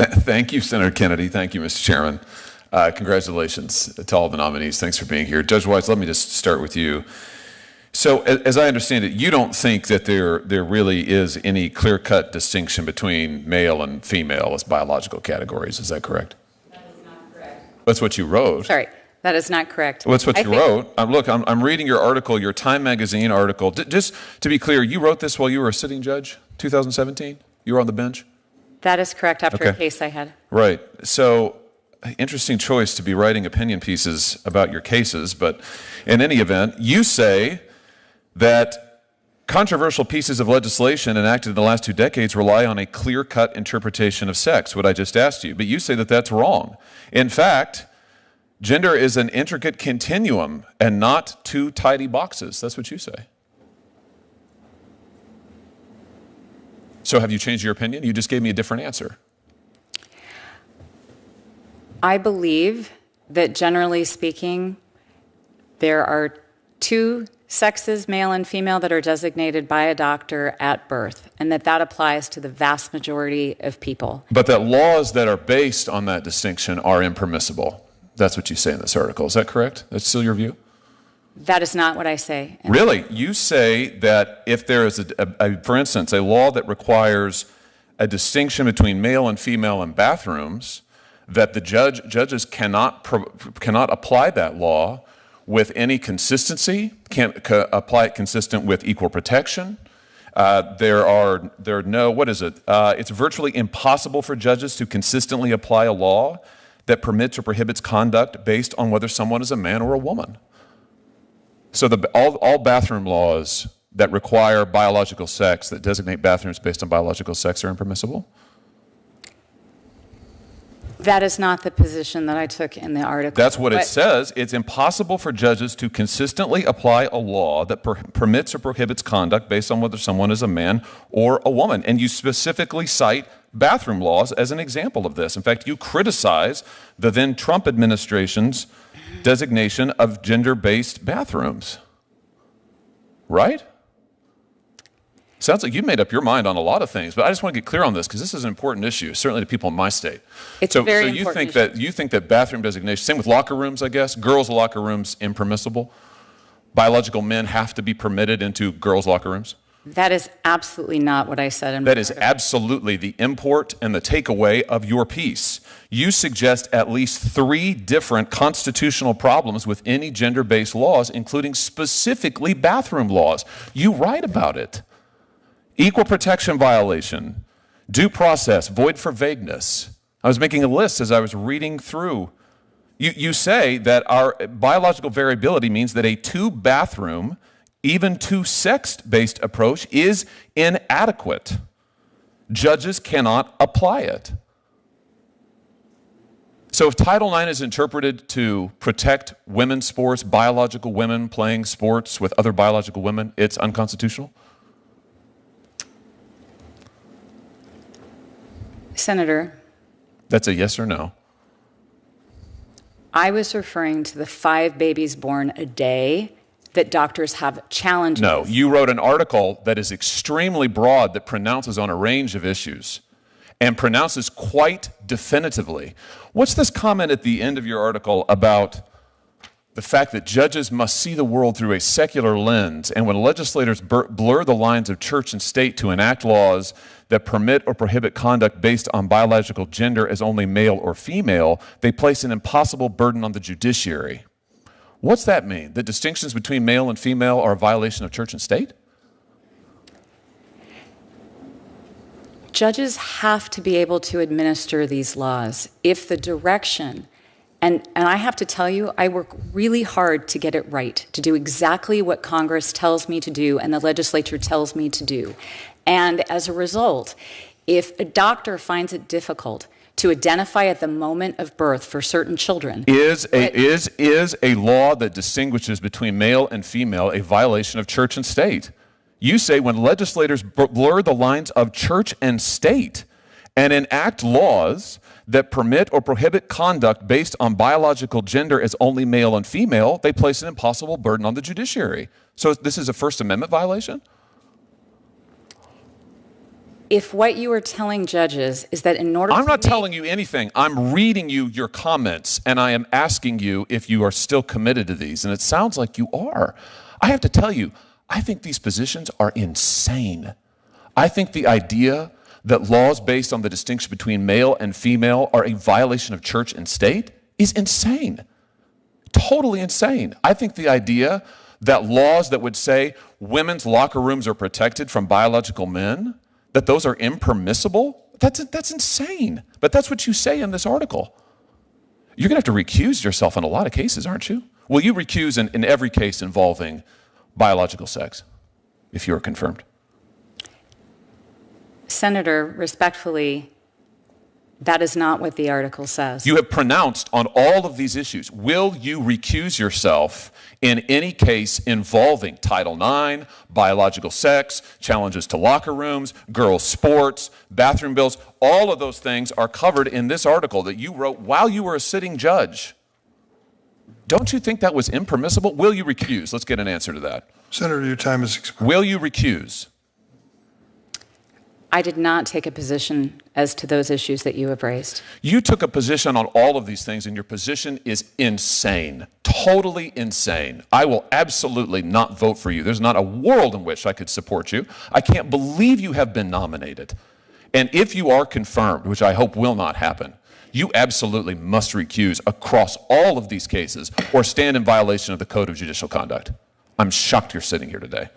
Thank you, Senator Kennedy. Thank you, Mr. Chairman. Congratulations to all the nominees. Thanks for being here. Judge Weiss, let me just start with you. So as I understand it, you don't think that there really is any clear-cut distinction between male and female as biological categories. Is that correct? That is not correct. That's what you wrote. Sorry, that is not correct. Well, that's what you wrote. Look, I'm reading your article, your Time Magazine article. Just to be clear, you wrote this while you were a sitting judge, 2017? You were on the bench? That is correct, after a case I had. Right. So, interesting choice to be writing opinion pieces about your cases, but in any event, you say that controversial pieces of legislation enacted in the last 2 decades rely on a clear-cut interpretation of sex, what I just asked you, but you say that that's wrong. In fact, gender is an intricate continuum and not 2 tidy boxes. That's what you say. So have you changed your opinion? You just gave me a different answer. I believe that generally speaking, there are 2 sexes, male and female, that are designated by a doctor at birth, and that applies to the vast majority of people. But that laws that are based on that distinction are impermissible. That's what you say in this article. Is that correct? That's still your view? That is not what I say. Really? You say that if there is, for instance, a law that requires a distinction between male and female in bathrooms, that the judges cannot apply that law with any consistency, can't apply it consistent with equal protection. There are no, what is it? It's virtually impossible for judges to consistently apply a law that permits or prohibits conduct based on whether someone is a man or a woman. So all bathroom laws that require biological sex, that designate bathrooms based on biological sex, are impermissible? That is not the position that I took in the article. That's what it says. It's impossible for judges to consistently apply a law that permits or prohibits conduct based on whether someone is a man or a woman. And you specifically cite bathroom laws as an example of this. In fact, you criticize the then Trump administration's designation of gender-based bathrooms. Right? Sounds like you've made up your mind on a lot of things, but I just want to get clear on this because this is an important issue, certainly to people in my state. It's a very important issue. You think that bathroom designation, same with locker rooms, I guess, girls' locker rooms impermissible? Biological men have to be permitted into girls' locker rooms? That is absolutely not what I said in my article. That is absolutely the import and the takeaway of your piece. You suggest at least 3 different constitutional problems with any gender-based laws, including specifically bathroom laws. You write about it. Equal protection violation, due process, void for vagueness. I was making a list as I was reading through. You say that our biological variability means that a 2-bathroom, even 2-sex-based approach is inadequate. Judges cannot apply it. So if Title IX is interpreted to protect women's sports, biological women playing sports with other biological women, it's unconstitutional? Senator. That's a yes or no? I was referring to the 5 babies born a day that doctors have challenges. No, you wrote an article that is extremely broad that pronounces on a range of issues and pronounces quite definitively. What's this comment at the end of your article about the fact that judges must see the world through a secular lens, and when legislators blur the lines of church and state to enact laws that permit or prohibit conduct based on biological gender as only male or female, they place an impossible burden on the judiciary? What's that mean? That distinctions between male and female are a violation of church and state? Judges have to be able to administer these laws if the direction, and I have to tell you, I work really hard to get it right, to do exactly what Congress tells me to do and the legislature tells me to do. And as a result, if a doctor finds it difficult to identify at the moment of birth for certain children. Is a law that distinguishes between male and female a violation of church and state? You say when legislators blur the lines of church and state and enact laws that permit or prohibit conduct based on biological gender as only male and female, they place an impossible burden on the judiciary. So this is a First Amendment violation? if what you are telling judges is that in order I'm to not make- telling you anything. I'm reading you your comments, and I am asking you if you are still committed to these, and it sounds like you are. I have to tell you, I think these positions are insane. I think the idea that laws based on the distinction between male and female are a violation of church and state is insane. Totally insane. I think the idea that laws that would say women's locker rooms are protected from biological men, that those are impermissible, that's insane. But that's what you say in this article. You're going to have to recuse yourself in a lot of cases, aren't you? Will you recuse in every case involving biological sex if you are confirmed? Senator, respectfully, that is not what the article says. You have pronounced on all of these issues. Will you recuse yourself in any case involving Title IX, biological sex, challenges to locker rooms, girls' sports, bathroom bills? All of those things are covered in this article that you wrote while you were a sitting judge. Don't you think that was impermissible? Will you recuse? Let's get an answer to that. Senator, your time is expired. Will you recuse? I did not take a position as to those issues that you have raised. You took a position on all of these things, and your position is insane, totally insane. I will absolutely not vote for you. There's not a world in which I could support you. I can't believe you have been nominated. And if you are confirmed, which I hope will not happen, you absolutely must recuse across all of these cases or stand in violation of the Code of Judicial Conduct. I'm shocked you're sitting here today.